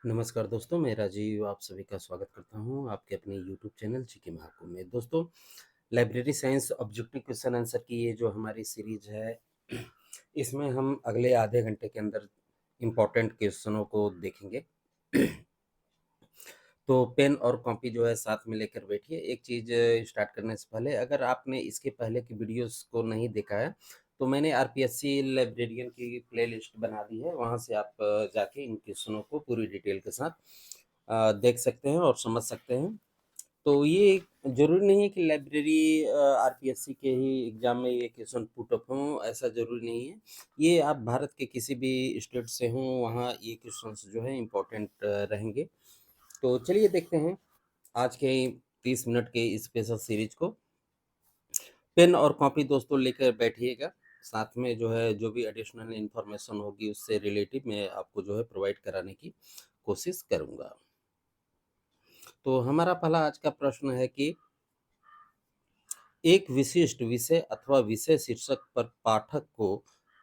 नमस्कार दोस्तों, मैं राजीव आप सभी का स्वागत करता हूँ आपके अपने यूट्यूब चैनल जीके महाकुंभ में। दोस्तों, library science objective question answer की ये जो हमारी सीरीज है, इसमें हम अगले आधे घंटे के अंदर इम्पोर्टेंट क्वेश्चनों को देखेंगे। तो पेन और कॉपी जो है साथ में लेकर बैठिए। एक चीज़ स्टार्ट करने से पहले, अगर आपने इसके पहले की वीडियोस को नहीं देखा है, तो मैंने आरपीएससी लाइब्रेरियन की प्लेलिस्ट बना दी है। वहाँ से आप जाके इन क्वेश्चनों को पूरी डिटेल के साथ देख सकते हैं और समझ सकते हैं। तो ये ज़रूरी नहीं है कि लाइब्रेरी आरपीएससी के ही एग्ज़ाम में ये क्वेश्चन पुट अप हों, ऐसा ज़रूरी नहीं है। ये आप भारत के किसी भी स्टेट से हों, वहाँ ये क्वेश्चंस जो है इम्पोर्टेंट रहेंगे। तो चलिए देखते हैं आज के 30 मिनट के इस स्पेशल सीरीज को। पेन और कॉपी दोस्तों लेकर बैठिएगा। साथ में जो है जो भी एडिशनल इन्फॉर्मेशन होगी उससे रिलेटिव मैं आपको जो है प्रोवाइड कराने की कोशिश करूँगा। तो हमारा पहला आज का प्रश्न है कि एक विशिष्ट विषय अथवा विषय शीर्षक पर पाठक को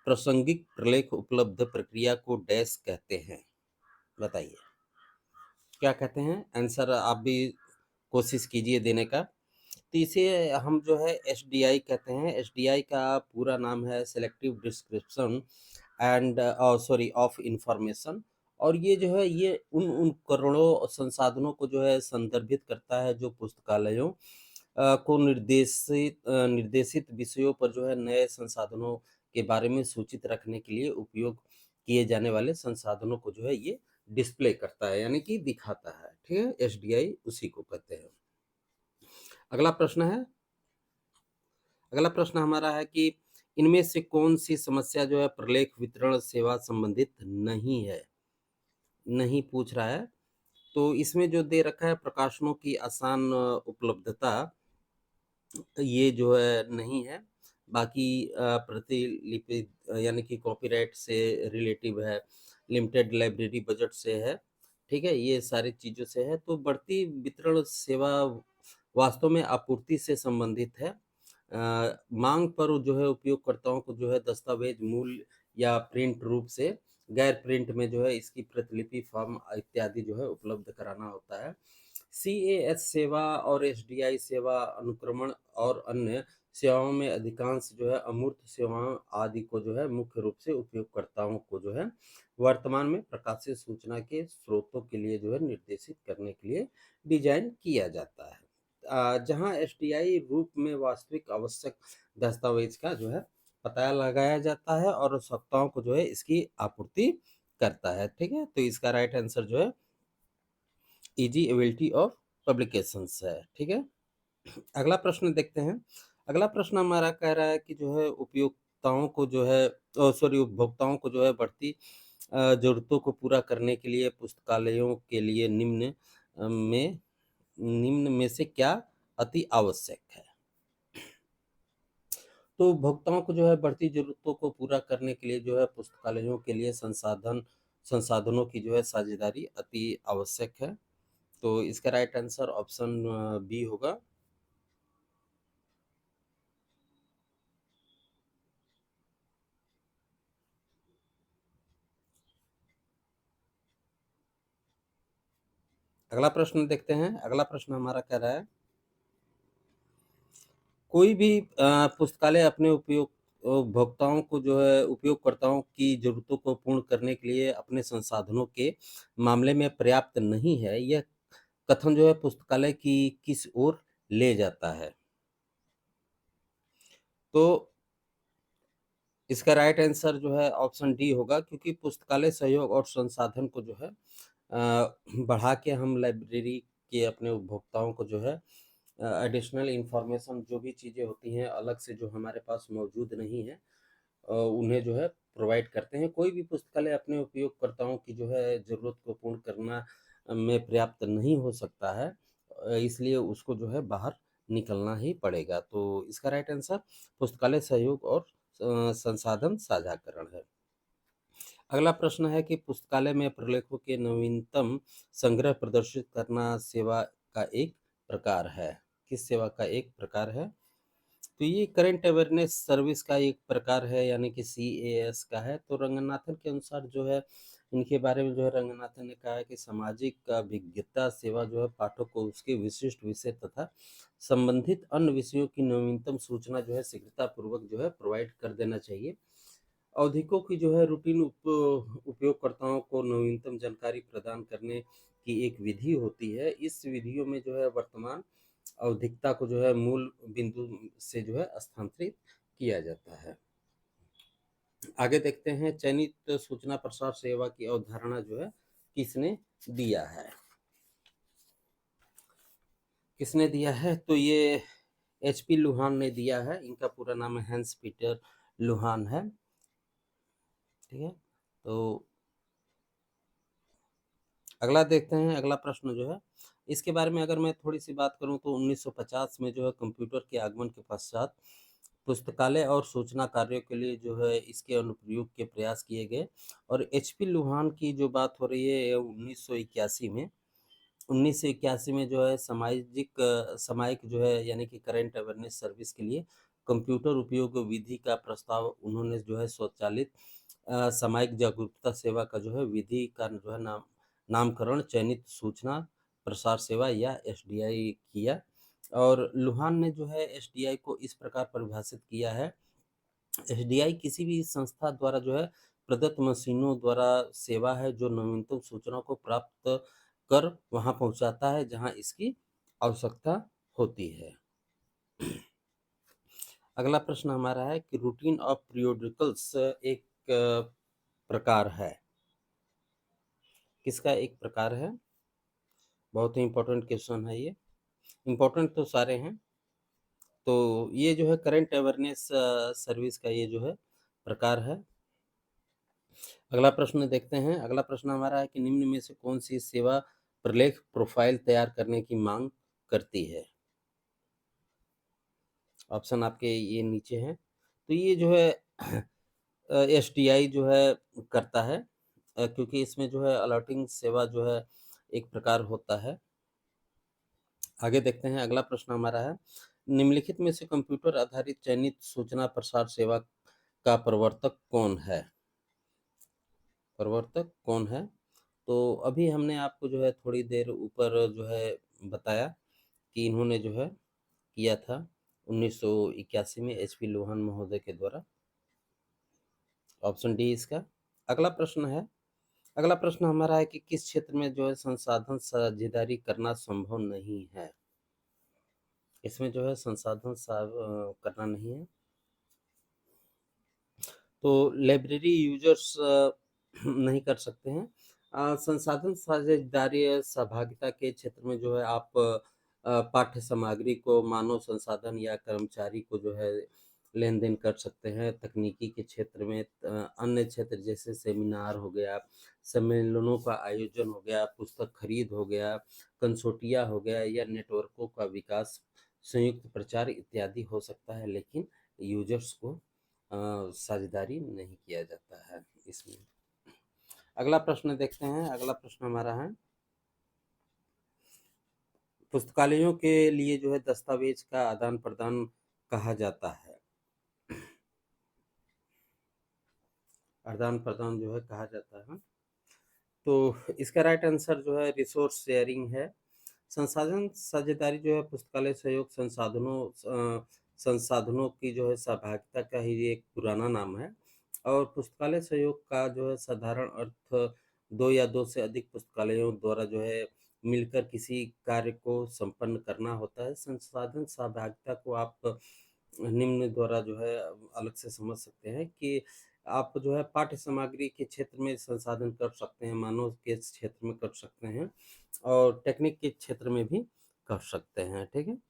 प्रासंगिक प्रलेख उपलब्ध प्रक्रिया को डैश कहते हैं? बताइए, क्या कहते हैं? आंसर आप भी कोशिश कीजिए देने का। तो इसे हम जो है एसडीआई कहते हैं। एसडीआई का पूरा नाम है selective description and sorry of information. और ये जो है ये उन करोड़ों संसाधनों को जो है संदर्भित करता है जो पुस्तकालयों को निर्देशित विषयों पर जो है नए संसाधनों के बारे में सूचित रखने के लिए उपयोग किए जाने वाले संसाधनों को जो है ये डिस्प्ले करता है, यानी कि दिखाता है। ठीक है, एसडीआई उसी को कहते हैं। अगला प्रश्न है, अगला प्रश्न हमारा है कि इनमें से कौन सी समस्या जो है प्रलेख वितरण सेवा संबंधित नहीं है? नहीं पूछ रहा है। तो इसमें जो दे रखा है प्रकाशनों की आसान उपलब्धता, ये जो है नहीं है। बाकी प्रतिलिपि यानी कि कॉपीराइट से रिलेटिव है, लिमिटेड लाइब्रेरी बजट से है, ठीक है? ये सारी चीज़ों से है। तो बढ़ती वितरण सेवा वास्तव में आपूर्ति से संबंधित है। माँग पर जो है उपयोगकर्ताओं को जो है दस्तावेज़ मूल या प्रिंट रूप से, गैर प्रिंट में जो है इसकी प्रतिलिपि, फॉर्म इत्यादि जो है उपलब्ध कराना होता है। सीएएस सेवा और एसडीआई सेवा अनुक्रमण और अन्य सेवाओं में अधिकांश जो है अमूर्त सेवाओं आदि को जो है मुख्य रूप से उपयोगकर्ताओं को जो है वर्तमान में प्रकाशित सूचना के स्रोतों के लिए जो है निर्देशित करने के लिए डिजाइन किया जाता है। जहां एसडीआई रूप में वास्तविक आवश्यक दस्तावेज का जो है पता लगाया जाता है और आवश्यकताओं को जो है इसकी आपूर्ति करता है। ठीक है, तो इसका राइट आंसर जो है इजी एबिलिटी ऑफ पब्लिकेशंस है। ठीक है, अगला प्रश्न देखते हैं। अगला प्रश्न हमारा कह रहा है कि जो है उपयोक्ताओं को जो है सॉरी उपभोक्ताओं को जो है बढ़ती ज़रूरतों को पूरा करने के लिए पुस्तकालयों के लिए निम्न में से क्या अति आवश्यक है? तो उपभोक्ताओं को जो है बढ़ती ज़रूरतों को पूरा करने के लिए जो है पुस्तकालयों के लिए संसाधनों की जो है साझेदारी अति आवश्यक है। तो इसका राइट आंसर ऑप्शन बी होगा। अगला प्रश्न देखते हैं। अगला प्रश्न हमारा कह रहा है, कोई भी पुस्तकालय अपने उपभोक्ताओं को जो है उपयोगकर्ताओं की ज़रूरतों को पूर्ण करने के लिए अपने संसाधनों के मामले में पर्याप्त नहीं है। यह कथन जो है पुस्तकालय की किस ओर ले जाता है? तो इसका राइट आंसर जो है ऑप्शन डी होगा, क्योंकि पुस्तकालय सहयोग और संसाधन को जो है बढ़ा के हम लाइब्रेरी के अपने उपभोक्ताओं को जो है एडिशनल इंफॉर्मेशन जो भी चीज़ें होती हैं अलग से जो हमारे पास मौजूद नहीं है, उन्हें जो है प्रोवाइड करते हैं। कोई भी पुस्तकालय अपने उपयोगकर्ताओं की जो है ज़रूरत को पूर्ण करना में पर्याप्त नहीं हो सकता है, इसलिए उसको जो है बाहर निकलना ही पड़ेगा। तो इसका राइट आंसर पुस्तकालय सहयोग और संसाधन साझाकरण है। अगला प्रश्न है कि पुस्तकालय में प्रलेखों के नवीनतम संग्रह प्रदर्शित करना सेवा का एक प्रकार है? किस सेवा का एक प्रकार है? तो ये करंट अवेयरनेस सर्विस का एक प्रकार है, यानी कि सीएएस का है। तो रंगनाथन के अनुसार जो है इनके बारे में जो है रंगनाथन ने कहा है कि सामाजिक अभिज्ञता सेवा जो है पाठक को उसके विशिष्ट विषय तथा संबंधित अन्य विषयों की नवीनतम सूचना जो है शीघ्रतापूर्वक जो है प्रोवाइड कर देना चाहिए। औद्योगिकों की जो है रूटीन उपयोगकर्ताओं को नवीनतम जानकारी प्रदान करने की एक विधि होती है। इस विधियों में जो है वर्तमान औद्योगिकता को जो है मूल बिंदु से जो है स्थानांतरित किया जाता है। आगे देखते हैं चयनित सूचना प्रसार सेवा की अवधारणा जो है किसने दिया है। किसने दिया है तो ये एचपी लुहान ने दिया है। इनका पूरा नाम हैंस पीटर लुहान है। ठीक है, तो अगला देखते हैं। अगला प्रश्न जो है इसके बारे में अगर मैं थोड़ी सी बात करूं तो 1950 में जो है कंप्यूटर के आगमन के पश्चात पुस्तकालय और सूचना कार्यों के लिए जो है इसके अनुप्रयोग के प्रयास किए गए। और एचपी लुहान की जो बात हो रही है 1981 में जो है सामायिक जो है यानी कि करंट अवेयरनेस सर्विस के लिए कंप्यूटर उपयोग विधि का प्रस्ताव उन्होंने जो है स्वचालित सामायिक जागरूकता सेवा का जो है विधि का जो है नामकरण चयनित सूचना प्रसार सेवा या एसडीआई किया। और लुहान ने जो है एसडीआई को इस प्रकार परिभाषित किया है। एसडीआई किसी भी संस्था द्वारा जो है प्रदत्त मशीनों द्वारा सेवा है जो नवीनतम सूचना को प्राप्त कर वहां पहुंचाता है जहां इसकी आवश्यकता होती है। अगला प्रश्न हमारा है कि रूटीन ऑफ पीरियोडिकल्स एक प्रकार है। किसका एक प्रकार है? बहुत ही इंपॉर्टेंट क्वेश्चन है ये। इंपॉर्टेंट तो सारे हैं। तो ये जो है करंट अवेयरनेस सर्विस का ये जो है प्रकार है। अगला प्रश्न देखते हैं। अगला प्रश्न हमारा है कि निम्न में से कौन सी सेवा प्रलेख प्रोफाइल तैयार करने की मांग करती है? ऑप्शन आपके ये नीचे हैं। तो ये जो है एसटीआई जो है करता है, क्योंकि इसमें जो है अलर्टिंग सेवा जो है एक प्रकार होता है। आगे देखते हैं। अगला प्रश्न हमारा है निम्नलिखित में से कंप्यूटर आधारित चयनित सूचना प्रसार सेवा का प्रवर्तक कौन है? प्रवर्तक कौन है? तो अभी हमने आपको जो है थोड़ी देर ऊपर जो है बताया कि इन्होंने जो है किया था 1981 में एचपी लोहान महोदय के द्वारा। ऑप्शन डी इसका। अगला प्रश्न है। अगला प्रश्न हमारा है कि किस क्षेत्र में जो है संसाधन साझेदारी करना संभव नहीं है? इसमें जो है संसाधन करना नहीं है। तो लाइब्रेरी यूजर्स नहीं कर सकते हैं। संसाधन साझेदारी सहभागिता के क्षेत्र में जो है आप पाठ्य सामग्री को मानव संसाधन या कर्मचारी को जो है लेन देन कर सकते हैं। तकनीकी के क्षेत्र में अन्य क्षेत्र जैसे सेमिनार हो गया, सम्मेलनों का आयोजन हो गया, पुस्तक खरीद हो गया, कंसोर्टिया हो गया या नेटवर्कों का विकास, संयुक्त प्रचार इत्यादि हो सकता है, लेकिन यूजर्स को साझेदारी नहीं किया जाता है इसमें। अगला प्रश्न देखते हैं। अगला प्रश्न हमारा है पुस्तकालयों के लिए जो है दस्तावेज का आदान प्रदान कहा जाता है। आदान प्रदान जो है कहा जाता है। तो इसका राइट आंसर जो है रिसोर्स शेयरिंग है। संसाधन साझेदारी जो है पुस्तकालय सहयोग संसाधनों की जो है सहभागिता का ही एक पुराना नाम है। और पुस्तकालय सहयोग का जो है साधारण अर्थ दो या दो से अधिक पुस्तकालयों द्वारा जो है मिलकर किसी कार्य को संपन्न करना होता है। संसाधन सहभागिता को आप निम्न द्वारा जो है अलग से समझ सकते हैं कि आप जो है पाठ्य सामग्री के क्षेत्र में संसाधन कर सकते हैं, मानव के क्षेत्र में कर सकते हैं और टेक्निक के क्षेत्र में भी कर सकते हैं। ठीक है,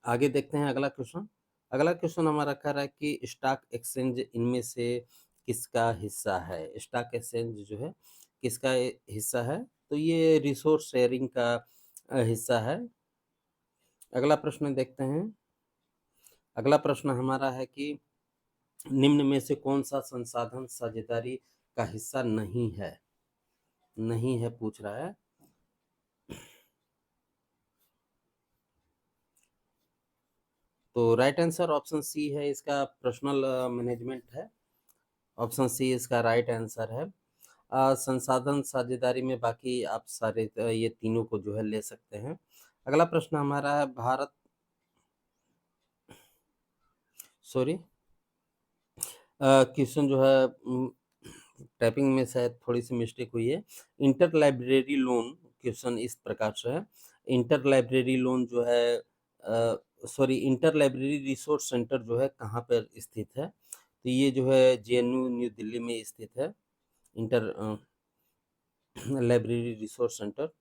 आगे देखते हैं अगला क्वेश्चन। अगला क्वेश्चन हमारा कह रहा है कि स्टॉक एक्सचेंज इनमें से किसका हिस्सा है? स्टॉक एक्सचेंज जो है किसका हिस्सा है? तो ये रिसोर्स शेयरिंग का हिस्सा है। अगला प्रश्न देखते हैं। अगला प्रश्न हमारा है कि निम्न में से कौन सा संसाधन साझेदारी का हिस्सा नहीं है? नहीं है पूछ रहा है। तो राइट आंसर ऑप्शन सी है इसका, पर्सनल मैनेजमेंट है। ऑप्शन सी इसका राइट आंसर है। संसाधन साझेदारी में बाकी आप सारे ये तीनों को जो है ले सकते हैं। अगला प्रश्न हमारा है भारत सॉरी क्वेश्चन जो है टाइपिंग में शायद थोड़ी-सी मिस्टेक हुई है। इंटर लाइब्रेरी लोन क्वेश्चन इस प्रकार से है। इंटर लाइब्रेरी लोन जो है इंटर लाइब्रेरी रिसोर्स सेंटर जो है कहाँ पर स्थित है? तो ये जो है जेएनयू न्यू दिल्ली में स्थित है। इंटर लाइब्रेरी रिसोर्स सेंटर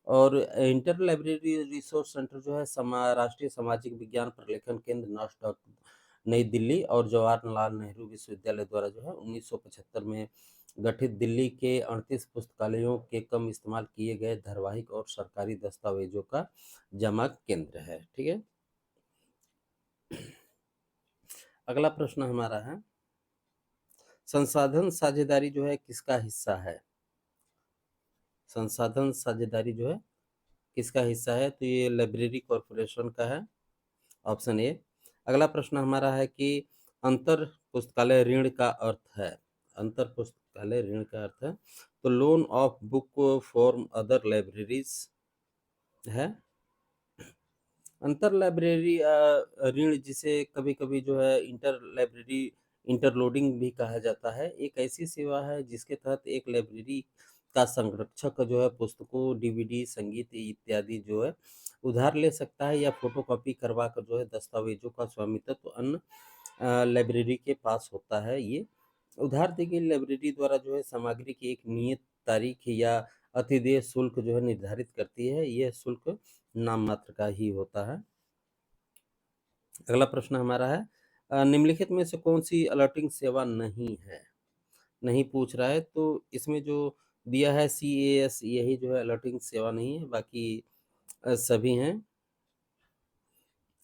और इंटर लाइब्रेरी रिसोर्स सेंटर जो है राष्ट्रीय सामाजिक विज्ञान प्रलेखन केंद्र नासडॉक नई दिल्ली और जवाहरलाल नेहरू विश्वविद्यालय द्वारा जो है 1975 में गठित दिल्ली के 38 पुस्तकालयों के कम इस्तेमाल किए गए धारावाहिक और सरकारी दस्तावेजों का जमा केंद्र है। ठीक है, अगला प्रश्न हमारा है संसाधन साझेदारी जो है किसका हिस्सा है? संसाधन साझेदारी जो है किसका हिस्सा है? तो ये लाइब्रेरी कॉरपोरेशन का है, ऑप्शन ए। अगला प्रश्न हमारा है कि अंतर पुस्तकालय ऋण का अर्थ है। अंतर पुस्तकालय ऋण का अर्थ है तो loan of book for other libraries है। अंतर लाइब्रेरी ऋण जिसे कभी कभी जो है इंटर लाइब्रेरी इंटरलोडिंग भी कहा जाता है, एक ऐसी सेवा है जिसके तहत एक लाइब्रेरी का संरक्षक जो है पुस्तकों, डीवीडी, संगीत इत्यादि जो है उधार ले सकता है या फोटोकॉपी करवा कर जो है दस्तावेजों का स्वामित्व अन्य लाइब्रेरी के पास होता है। ये उधार दी गई लाइब्रेरी द्वारा जो है सामग्री की एक नियत तारीख या अतिदेय शुल्क जो है निर्धारित करती है। यह शुल्क नाम मात्र का ही होता है। अगला प्रश्न हमारा है निम्नलिखित में से कौन सी अलर्टिंग सेवा नहीं है? नहीं पूछ रहा है तो इसमें जो दिया है CAS यही जो है अलर्टिंग सेवा नहीं है, बाकी सभी हैं।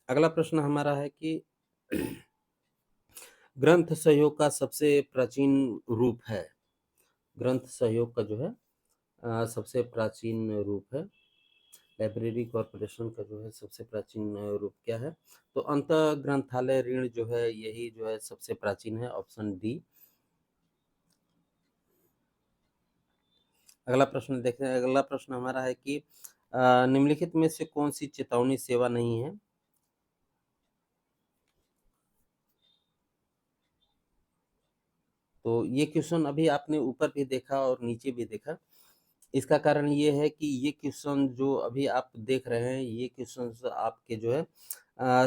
अगला प्रश्न हमारा है कि ग्रंथ सहयोग का सबसे प्राचीन रूप है। ग्रंथ सहयोग का जो है सबसे प्राचीन रूप है। लाइब्रेरी कॉरपोरेशन का जो है सबसे प्राचीन रूप क्या है? तो अंत ग्रंथालय ऋण जो है यही जो है सबसे प्राचीन है, ऑप्शन डी। अगला प्रश्न देखते हैं। अगला प्रश्न हमारा है कि निम्नलिखित में से कौन सी चेतावनी सेवा नहीं है? तो ये क्वेश्चन अभी आपने ऊपर भी देखा और नीचे भी देखा। इसका कारण ये है कि ये क्वेश्चन जो अभी आप देख रहे हैं ये क्वेश्चन आपके जो है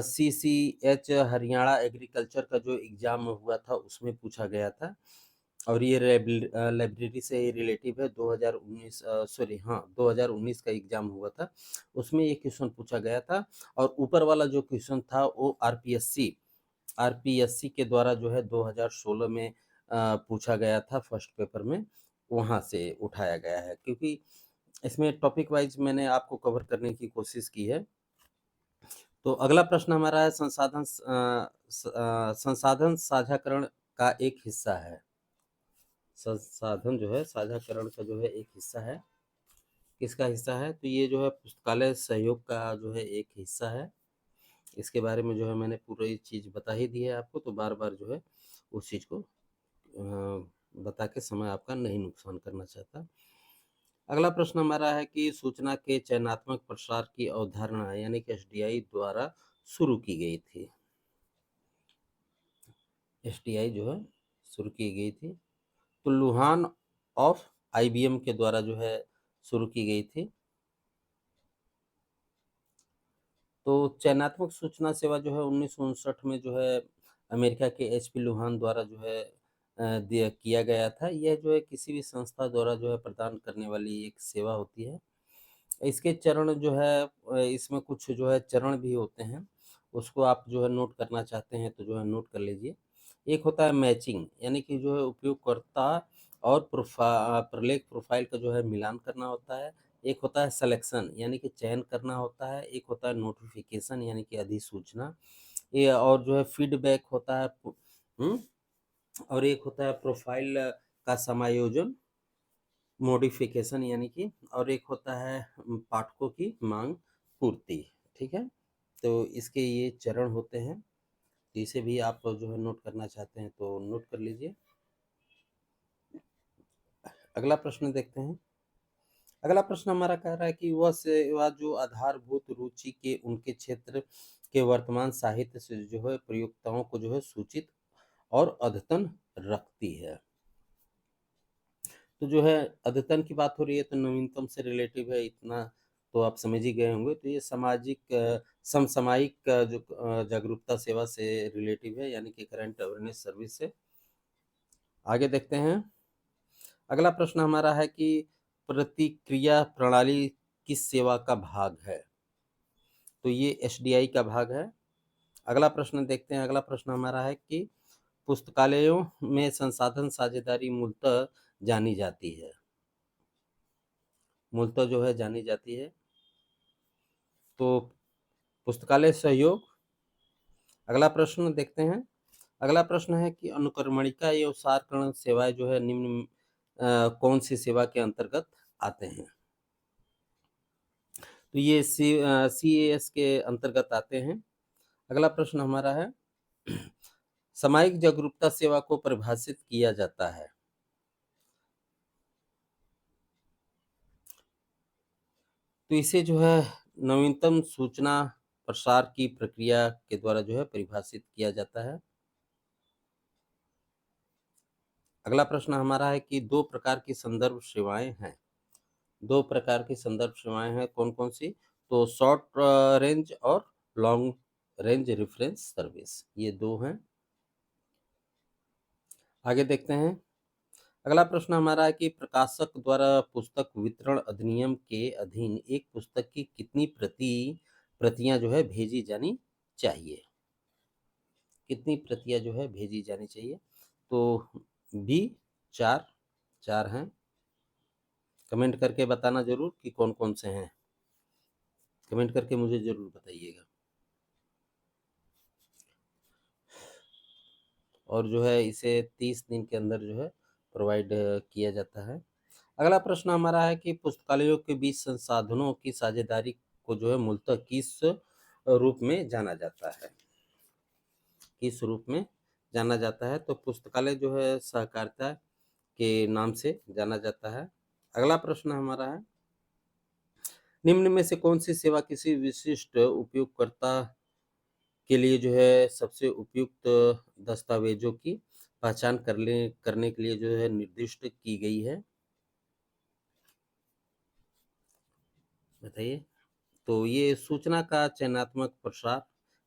CCH हरियाणा एग्रीकल्चर का जो एग्जाम हुआ था उसमें पूछा गया था और ये लाइब्रेरी से रिलेटिव है। 2019 का एग्जाम हुआ था, उसमें ये क्वेश्चन पूछा गया था। और ऊपर वाला जो क्वेश्चन था वो आरपीएससी के द्वारा जो है 2016 में पूछा गया था फर्स्ट पेपर में, वहाँ से उठाया गया है क्योंकि इसमें टॉपिक वाइज मैंने आपको कवर करने की कोशिश की है। तो अगला प्रश्न हमारा है संसाधन साझाकरण का एक हिस्सा है। संसाधन जो है साझाकरण का जो है एक हिस्सा है, किसका हिस्सा है? तो ये जो है पुस्तकालय सहयोग का जो है एक हिस्सा है। इसके बारे में जो है मैंने पूरी चीज़ बता ही दी है आपको, तो बार बार जो है उस चीज़ को बता के समय आपका नहीं नुकसान करना चाहता। अगला प्रश्न हमारा है कि सूचना के चयनात्मक प्रसार की अवधारणा यानी कि SDI द्वारा शुरू की गई थी। SDI जो है शुरू की गई थी तो लुहान ऑफ IBM के द्वारा जो है शुरू की गई थी। तो चयनात्मक सूचना सेवा जो है 1959 में जो है अमेरिका के HP लुहान द्वारा जो है दिया किया गया था। यह जो है किसी भी संस्था द्वारा जो है प्रदान करने वाली एक सेवा होती है। इसके चरण जो है इसमें कुछ जो है चरण भी होते हैं, उसको आप जो है नोट करना चाहते हैं तो जो है नोट कर लीजिए। एक होता है मैचिंग यानी कि जो है उपयोगकर्ता और प्रलेख प्रोफाइल का जो है मिलान करना होता है। एक होता है सिलेक्शन यानी कि चयन करना होता है। एक होता है नोटिफिकेशन यानी कि अधिसूचना, ये और जो है फीडबैक होता है हुँ? और एक होता है प्रोफाइल का समायोजन, मॉडिफिकेशन यानी कि, और एक होता है पाठकों की मांग पूर्ति। ठीक है, तो इसके ये चरण होते हैं, तो इसे भी आप जो है नोट करना चाहते हैं तो नोट कर लीजिए। अगला प्रश्न देखते हैं। अगला प्रश्न हमारा कह रहा है कि वह सेवा जो आधारभूत रुचि के उनके क्षेत्र के वर्तमान साहित्य से जो है प्रयोक्ताओं को जो है सूचित और अद्यतन रखती है। तो जो है अद्यतन की बात हो रही है तो नवीनतम से रिलेटिव है, इतना तो आप समझ ही गए होंगे। तो ये सामाजिक समसामयिक जो जागरूकता सेवा से रिलेटिव है, यानी कि करंट अवेयरनेस सर्विस से। आगे देखते हैं। अगला प्रश्न हमारा है कि प्रतिक्रिया प्रणाली किस सेवा का भाग है? तो ये एसडीआई का भाग है। अगला प्रश्न देखते हैं। अगला प्रश्न हमारा है कि पुस्तकालयों में संसाधन साझेदारी मूलतः जानी जाती है, मूलतः जो है जानी जाती है। तो पुस्तकालय सहयोग। अगला प्रश्न देखते हैं। अगला प्रश्न है कि अनुक्रमणिका एवं सारकरण सेवाएं जो है निम्न कौन सी सेवा के अंतर्गत आते हैं? तो ये CAS के अंतर्गत आते हैं। अगला प्रश्न हमारा है सामायिक जागरूकता सेवा को परिभाषित किया जाता है। तो इसे जो है नवीनतम सूचना प्रसार की प्रक्रिया के द्वारा जो है परिभाषित किया जाता है। अगला प्रश्न हमारा है कि दो प्रकार की संदर्भ सेवाएं हैं। दो प्रकार की संदर्भ सेवाएं हैं, कौन कौन सी? तो शॉर्ट रेंज और लॉन्ग रेंज रेफरेंस सर्विस, ये दो हैं। आगे देखते हैं। अगला प्रश्न हमारा है कि प्रकाशक द्वारा पुस्तक वितरण अधिनियम के अधीन एक पुस्तक की कितनी प्रतियां जो है भेजी जानी चाहिए? कितनी प्रतियां जो है भेजी जानी चाहिए? तो बी 4, 4 हैं। कमेंट करके बताना जरूर कि कौन कौन से हैं, कमेंट करके मुझे जरूर बताइएगा। और जो है इसे 30 दिन के अंदर जो है प्रोवाइड किया जाता है। अगला प्रश्न हमारा है कि पुस्तकालयों के बीच संसाधनों की साझेदारी को जो है मूलतः किस रूप में जाना जाता है? किस रूप में जाना जाता है? तो पुस्तकालय जो है सहकारिता के नाम से जाना जाता है। अगला प्रश्न हमारा है निम्न में से कौन सी सेवा किसी विशिष्ट उपयोगकर्ता के लिए जो है सबसे उपयुक्त दस्तावेजों की पहचान करने के लिए जो है निर्दिष्ट की गई है? बताइए। तो ये सूचना का चयनात्मक प्रसार,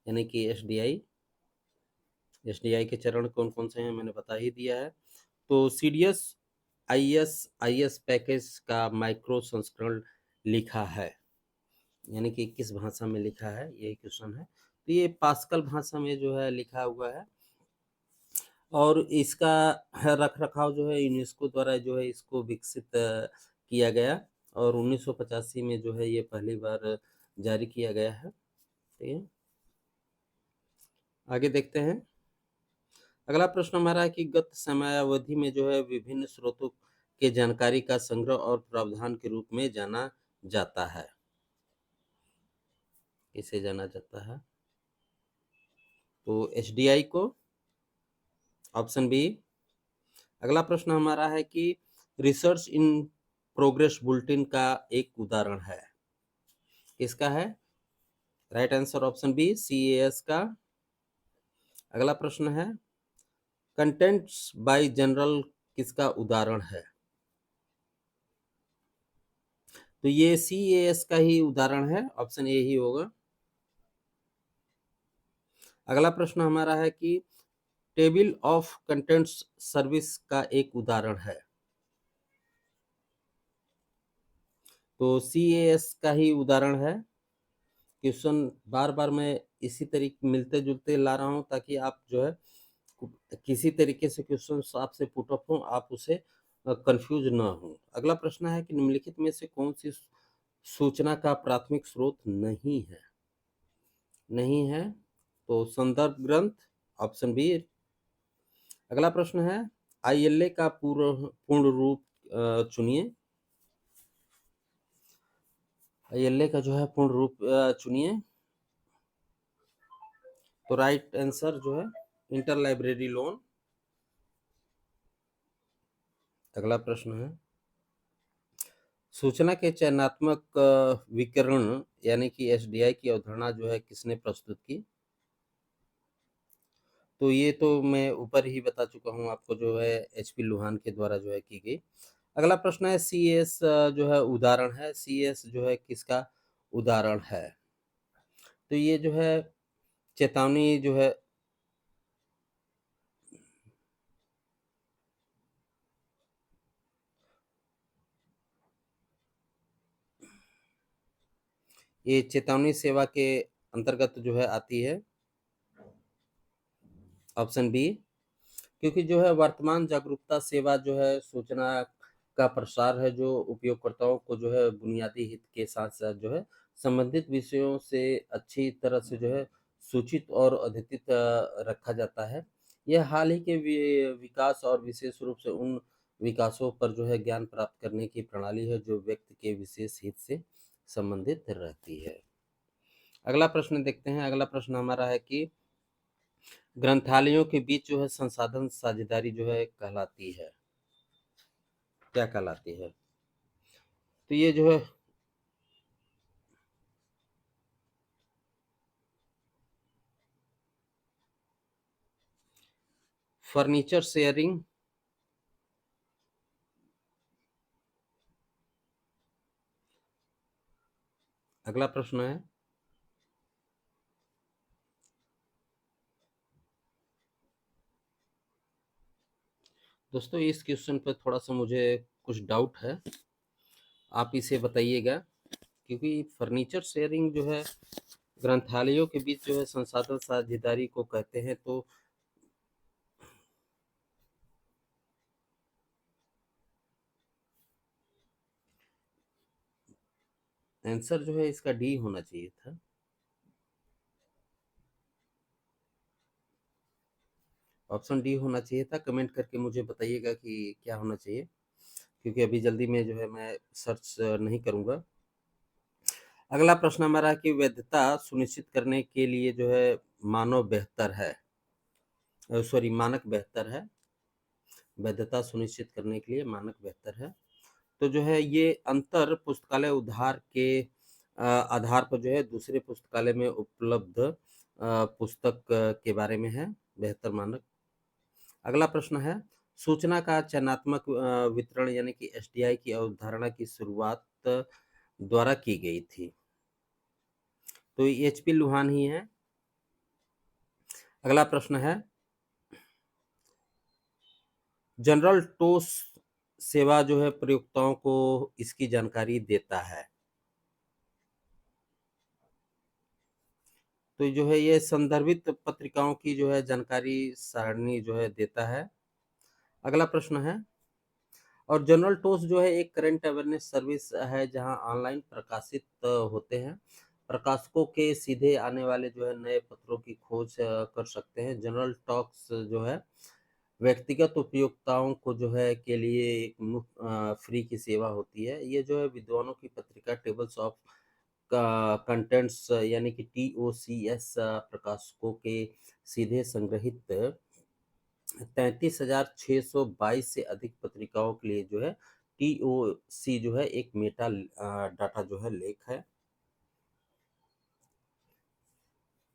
यानी कि एसडीआई। एसडीआई के चरण कौन कौन से हैं मैंने बता ही दिया है। तो सीडीएस आईएस पैकेज का माइक्रो संस्करण लिखा है, यानी कि किस भाषा में लिखा है, यही क्वेश्चन है। तो ये पास्कल भाषा में जो है लिखा हुआ है। और इसका रख रखाव जो है यूनेस्को द्वारा जो है इसको विकसित किया गया, और 1985 में जो है ये पहली बार जारी किया गया है। ठीक है। आगे देखते हैं। अगला प्रश्न हमारा है कि गत समयावधि में जो है विभिन्न स्रोतों के जानकारी का संग्रह और प्रावधान के रूप में जाना जाता है। इसे जाना जाता है तो एसडीआई को, ऑप्शन बी। अगला प्रश्न हमारा है कि रिसर्च इन प्रोग्रेस बुलेटिन का एक उदाहरण है, किसका है? Right answer option B, CAS का। अगला प्रश्न है कंटेंट्स बाय जनरल किसका उदाहरण है? तो ये CAS का ही उदाहरण है, ऑप्शन ए ही होगा। अगला प्रश्न हमारा है कि टेबल ऑफ कंटेंट्स सर्विस का एक उदाहरण है। तो CAS का ही उदाहरण है। क्वेश्चन बार बार मैं इसी तरीके मिलते जुलते ला रहा हूँ ताकि आप जो है किसी तरीके से क्वेश्चन आपसे पुट अप हो, आप उसे कंफ्यूज ना हो। अगला प्रश्न है कि निम्नलिखित में से कौन सी सूचना का प्राथमिक स्रोत नहीं है? नहीं है तो संदर्भ ग्रंथ, ऑप्शन बी। अगला प्रश्न है ILA का पूर्ण रूप चुनिए। ILA का जो है पूर्ण रूप चुनिए। तो राइट आंसर जो है इंटर लाइब्रेरी लोन। अगला प्रश्न है सूचना के चयनात्मक विकिरण यानी कि एसडीआई की अवधारणा जो है किसने प्रस्तुत की? तो ये तो मैं ऊपर ही बता चुका हूँ आपको, जो है एचपी लुहान के द्वारा जो है की गई। अगला प्रश्न है सीएस जो है उदाहरण है, सीएस जो है किसका उदाहरण है? तो ये जो है चेतावनी जो है ये चेतावनी सेवा के अंतर्गत जो है आती है, ऑप्शन बी। क्योंकि जो है वर्तमान जागरूकता सेवा जो है सूचना का प्रसार है, जो उपयोगकर्ताओं को जो है बुनियादी हित के साथ साथ जो है संबंधित विषयों से अच्छी तरह से जो है सूचित और अद्यतित रखा जाता है। यह हाल ही के विकास और विशेष रूप से उन विकासों पर जो है ज्ञान प्राप्त करने की प्रणाली है जो व्यक्ति के विशेष हित से संबंधित रहती है। अगला प्रश्न देखते हैं। अगला प्रश्न हमारा है कि ग्रंथालयों के बीच जो है संसाधन साझेदारी जो है कहलाती है, क्या कहलाती है? तो ये जो है फर्नीचर शेयरिंग। अगला प्रश्न है दोस्तों, इस क्वेश्चन पर थोड़ा सा मुझे कुछ डाउट है, आप इसे बताइएगा। क्योंकि फर्नीचर शेयरिंग जो है ग्रंथालयों के बीच जो है संसाधन साझेदारी को कहते हैं, तो आंसर जो है इसका डी होना चाहिए था। ऑप्शन डी होना चाहिए था। कमेंट करके मुझे बताइएगा कि क्या होना चाहिए, क्योंकि अभी जल्दी में जो है मैं सर्च नहीं करूंगा। अगला प्रश्न हमारा है कि वैधता सुनिश्चित करने के लिए जो है मानव बेहतर है, सॉरी मानक बेहतर है। वैधता सुनिश्चित करने के लिए मानक बेहतर है। तो जो है ये अंतर पुस्तकालय उधार के आधार पर जो है दूसरे पुस्तकालय में उपलब्ध पुस्तक के बारे में है, बेहतर मानक। अगला प्रश्न है सूचना का चयनात्मक वितरण यानी कि एसडीआई की अवधारणा की शुरुआत द्वारा की गई थी। तो एचपी लुहान ही है। अगला प्रश्न है जनरल टोस सेवा जो है प्रयोक्ताओं को इसकी जानकारी देता है। तो जो है ये संदर्भित पत्रिकाओं की जो है जानकारी सारणी जो है देता है। अगला प्रश्न है और जनरल टोस जो है एक करंट अवेयरनेस सर्विस है जहां ऑनलाइन प्रकाशित होते हैं। प्रकाशकों के सीधे आने वाले जो है नए पत्रों की खोज कर सकते हैं। जनरल टॉक्स जो है व्यक्तिगत उपयोक्ताओं को जो है के लिए एक मुफ्त फ्री की सेवा होती है। ये जो है विद्वानों की पत्रिका टेबल्स ऑफ कंटेंट्स यानी कि टीओसीएस प्रकाशकों के सीधे संग्रहित 33,622 से अधिक पत्रिकाओं के लिए जो है टीओसी जो है एक मेटा डाटा जो है लेख है।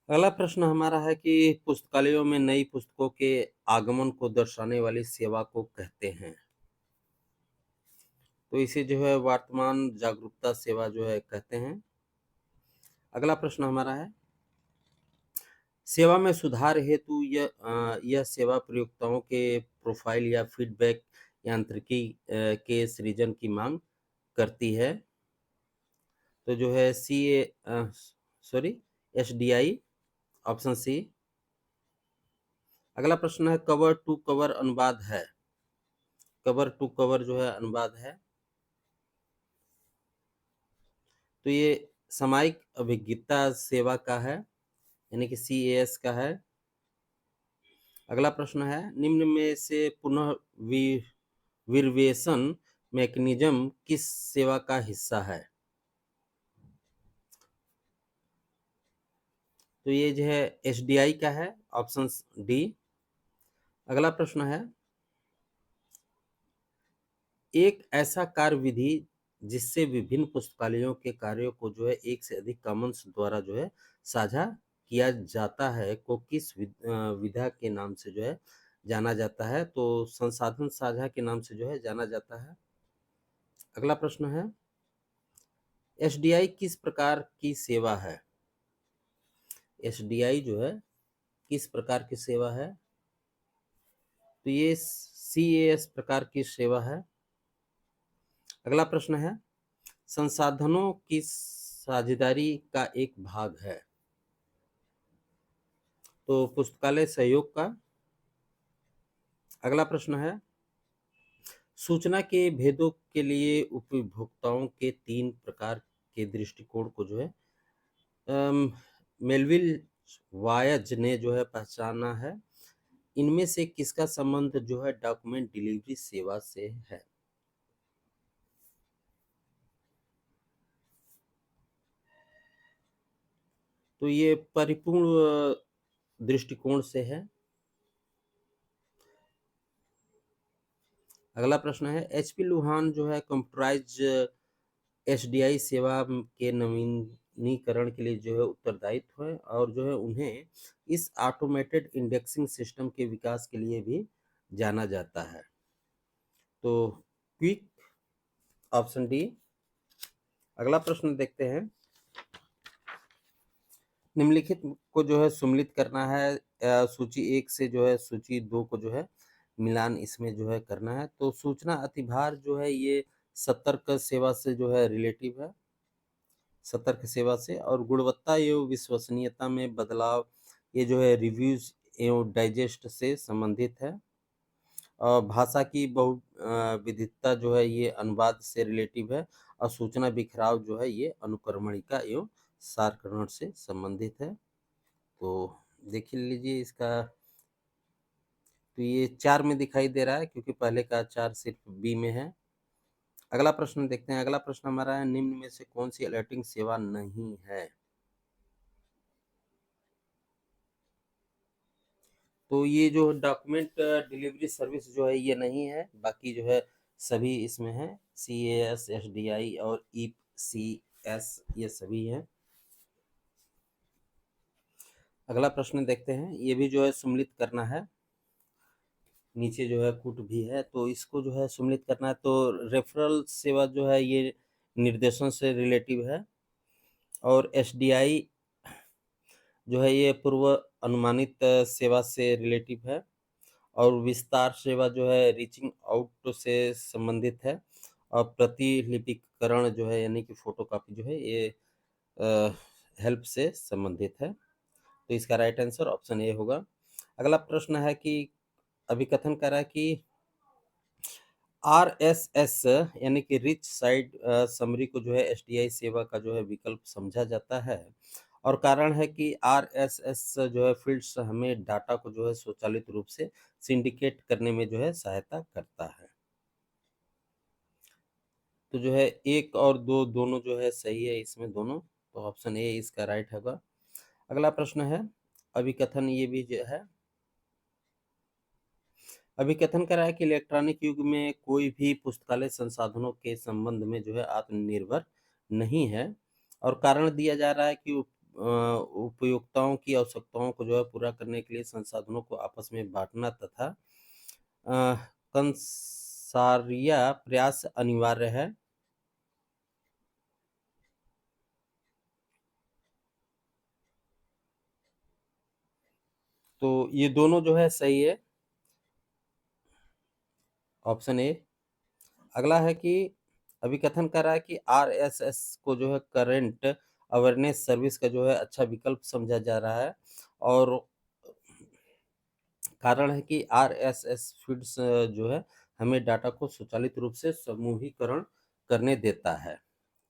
अगला प्रश्न हमारा है कि पुस्तकालयों में नई पुस्तकों के आगमन को दर्शाने वाली सेवा को कहते हैं। तो इसे जो है वर्तमान जागरूकता सेवा जो है कहते हैं। अगला प्रश्न हमारा है सेवा में सुधार हेतु यह सेवा प्रयोक्ताओं के प्रोफाइल या फीडबैक यांत्रिकी के सृजन की मांग करती है। तो जो है सी ए सॉरी एसडीआई, ऑप्शन सी। अगला प्रश्न है कवर टू कवर अनुवाद है, कवर टू कवर जो है अनुवाद है। तो ये सामयिक अभिज्ञता सेवा का है, यानी कि सीएएस का है। अगला प्रश्न है निम्न में से पुनः विर्वेशन मैकेनिज्म किस सेवा का हिस्सा है? तो ये जो है एसडीआई का है, ऑप्शन डी। अगला प्रश्न है एक ऐसा कार्य विधि जिससे विभिन्न पुस्तकालयों के कार्यों को जो है एक से अधिक कॉमन्स द्वारा जो है साझा किया जाता है को किस विधा के नाम से जो है जाना जाता है? तो संसाधन साझा के नाम से जो है जाना जाता है। अगला प्रश्न है, एसडीआई किस प्रकार की सेवा है? एसडीआई जो है किस प्रकार की सेवा है? तो ये सीएएस प्रकार की सेवा है। अगला प्रश्न है, संसाधनों की साझेदारी का एक भाग है, तो पुस्तकालय सहयोग का। अगला प्रश्न है, सूचना के भेदों के लिए उपभोक्ताओं के 3 प्रकार के दृष्टिकोण को जो है मेलविल वायज ने जो है पहचाना है। इनमें से किसका संबंध जो है डॉक्यूमेंट डिलीवरी सेवा से है? तो ये परिपूर्ण दृष्टिकोण से है। अगला प्रश्न है, एचपी लुहान जो है कंप्यूटराइज एसडीआई सेवा के नवीनीकरण के लिए जो है उत्तरदायित्व है और जो है उन्हें इस ऑटोमेटेड इंडेक्सिंग सिस्टम के विकास के लिए भी जाना जाता है। तो क्विक, ऑप्शन डी। अगला प्रश्न देखते हैं, निम्नलिखित को जो है सम्मिलित करना है, सूची 1 से जो है सूची 2 को जो है मिलान इसमें जो है करना है। तो सूचना अतिभार जो है ये सतर्क सेवा से जो है रिलेटिव है, सतर्क सेवा से। और गुणवत्ता एवं विश्वसनीयता में बदलाव ये जो है रिव्यूज एवं डाइजेस्ट से संबंधित है। और भाषा की विविधता जो है ये अनुवाद से रिलेटिव है। और सूचना बिखराव जो है ये अनुक्रमणिका एवं सारकरण से संबंधित है। तो देख लीजिए इसका, तो ये 4 में दिखाई दे रहा है क्योंकि पहले का 4 सिर्फ बी में है। अगला प्रश्न देखते हैं। अगला प्रश्न हमारा है, निम्न में से कौन सी अलर्टिंग सेवा नहीं है? तो ये जो डॉक्यूमेंट डिलीवरी सर्विस जो है ये नहीं है, बाकी जो है सभी इसमें है। सीएएस, एसडीआई और ईपीसीएस ये सभी हैं। अगला प्रश्न देखते हैं, ये भी जो है सम्मिलित करना है। नीचे जो है कूट भी है, तो इसको जो है सम्मिलित करना है। तो रेफरल सेवा जो है ये निर्देशन से रिलेटिव है। और एसडीआई जो है ये पूर्व अनुमानित सेवा से रिलेटिव है। और विस्तार सेवा जो है रीचिंग आउट से संबंधित है। और प्रतिलिपिकरण जो है यानी कि फोटोकॉपी जो है ये हेल्प से संबंधित है। तो इसका राइट आंसर ऑप्शन ए होगा। अगला प्रश्न है कि अभिकथन कर रहा है कि आरएसएस यानी कि रिच साइड समरी को जो है एसडीआई सेवा का जो है विकल्प समझा जाता है। और कारण है कि आरएसएस जो है फील्ड्स हमें डाटा को जो है स्वचालित रूप से सिंडिकेट करने में जो है सहायता करता है। तो जो है 1 और 2 दोनों जो है सही है इसमें दोनों, तो ऑप्शन ए इसका राइट होगा। अगला प्रश्न है, अभिकथन ये भी जो है अभिकथन करा है कि इलेक्ट्रॉनिक युग में कोई भी पुस्तकालय संसाधनों के संबंध में जो है आत्मनिर्भर नहीं है। और कारण दिया जा रहा है कि उपयोक्ताओं की आवश्यकताओं को जो है पूरा करने के लिए संसाधनों को आपस में बांटना तथा कंसारिया प्रयास अनिवार्य है। तो ये दोनों जो है सही है, ऑप्शन ए। अगला है कि अभिकथन कर रहा है कि आरएसएस को जो है करंट अवेयरनेस सर्विस का जो है अच्छा विकल्प समझा जा रहा है। और कारण है कि आरएसएस फीड्स जो है हमें डाटा को स्वचालित रूप से समूहीकरण करने देता है।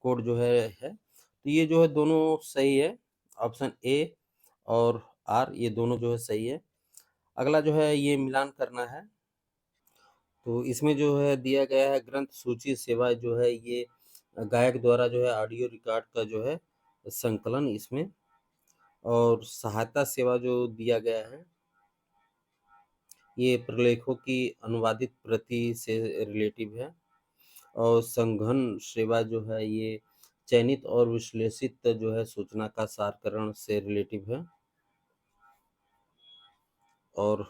कोड जो है तो ये जो है दोनों सही है, ऑप्शन ए और आर ये दोनों जो है सही है। अगला जो है ये मिलान करना है। तो इसमें जो है दिया गया है ग्रंथ सूची सेवा जो है ये गायक द्वारा जो है ऑडियो रिकॉर्ड का जो है संकलन इसमें। और सहायता सेवा जो दिया गया है ये प्रलेखों की अनुवादित प्रति से रिलेटिव है। और संघन सेवा जो है ये चयनित और विश्लेषित जो है सूचना का सारकरण से रिलेटिव है। और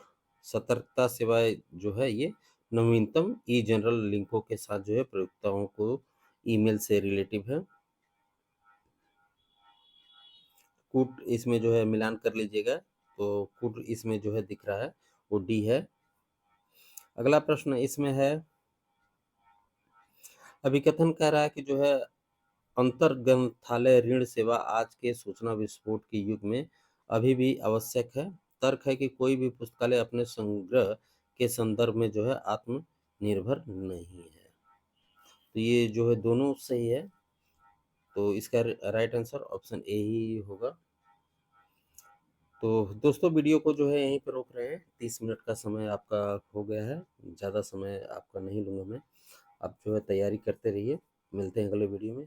सतर्कता सेवाएँ जो है ये नवीनतम ई-जनरल लिंकों के साथ जो है प्रयोक्ताओं को ईमेल से रिलेटिव है। कूट इसमें जो है मिलान कर लीजिएगा, तो कूट इसमें जो है दिख रहा है वो डी है। अगला प्रश्न इसमें है, अभिकथन कह रहा है कि जो है अंतरग्रंथालय ऋण सेवा आज के सूचना विस्फोट के युग में अभी भी आवश्यक है। तर्क है कि कोई भी पुस्तकालय अपने संग्रह के संदर्भ में जो है आत्मनिर्भर नहीं है। तो ये जो है दोनों सही है, तो इसका राइट आंसर ऑप्शन ए ही होगा। तो दोस्तों वीडियो को जो है यहीं पर रोक रहे हैं, 30 मिनट का समय आपका हो गया है, ज़्यादा समय आपका नहीं लूँगा मैं। आप जो है तैयारी करते रहिए, मिलते हैं अगले वीडियो में।